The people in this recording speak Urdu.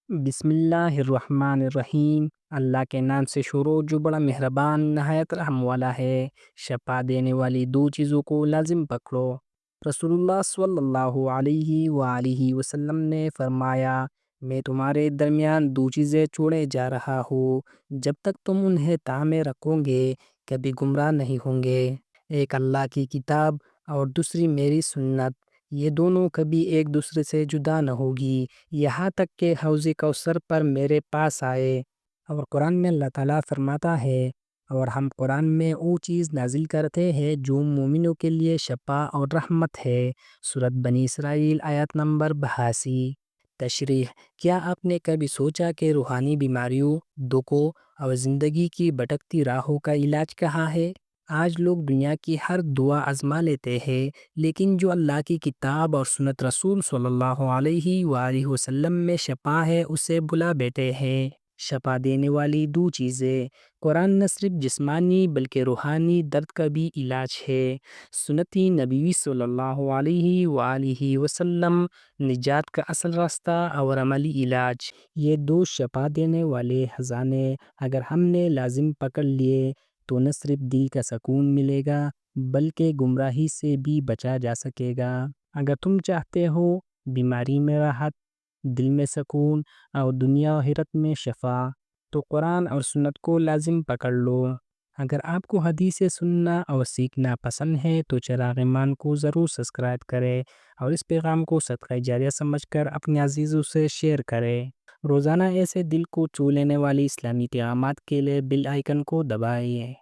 بسم اللہ الرحمن الرحیم۔ اللہ کے نام سے شروع جو بڑا مہربان نہایت رحم والا ہے۔ شفا دینے والی دو چیزوں کو لازم پکڑو۔ رسول اللہ صلی اللہ علیہ وآلہ وسلم نے فرمایا، میں تمہارے درمیان دو چیزیں چھوڑے جا رہا ہوں، جب تک تم انہیں تھامے رکھو گے کبھی گمراہ نہیں ہوں گے۔ ایک اللہ کی کتاب اور دوسری میری سنت، یہ دونوں کبھی ایک دوسرے سے جدا نہ ہوگی یہاں تک کہ حوض کوثر پر میرے پاس آئے۔ اور قرآن میں اللہ تعالیٰ فرماتا ہے، اور ہم قرآن میں وہ چیز نازل کرتے ہیں جو مومنوں کے لیے شفا اور رحمت ہے۔ سورۃ بنی اسرائیل آیت نمبر 82۔ تشریح: کیا آپ نے کبھی سوچا کہ روحانی بیماریوں، دکھوں اور زندگی کی بھٹکتی راہوں کا علاج کہاں ہے؟ آج لوگ دنیا کی ہر دعا آزما لیتے ہیں، لیکن جو اللہ کی کتاب اور سنت رسول صلی اللہ علیہ وآلہ وسلم میں شفا ہے اسے بھلا بیٹھے ہیں۔ شفا دینے والی دو چیزیں: قرآن نہ صرف جسمانی بلکہ روحانی درد کا بھی علاج ہے۔ سنت نبوی صلی اللہ علیہ وآلہ وسلم، نجات کا اصل راستہ اور عملی علاج۔ یہ دو شفا دینے والے خزانے اگر ہم نے لازم پکڑ لیے تو نہ صرف دل کا سکون ملے گا بلکہ گمراہی سے بھی بچا جا سکے گا۔ اگر تم چاہتے ہو بیماری میں راحت، دل میں سکون اور دنیا و آخرت میں شفا، تو قرآن اور سنت کو لازم پکڑ لو۔ اگر آپ کو حدیث سننا اور سیکھنا پسند ہے تو چراغ ایمان کو ضرور سبسکرائب کریں اور اس پیغام کو صدقہ جاریہ سمجھ کر اپنے عزیزوں سے شیئر کریں۔ روزانہ ایسے دل کو چھو لینے والی اسلامی پیغامات کے لیے بیل آئیکن کو دبائیں۔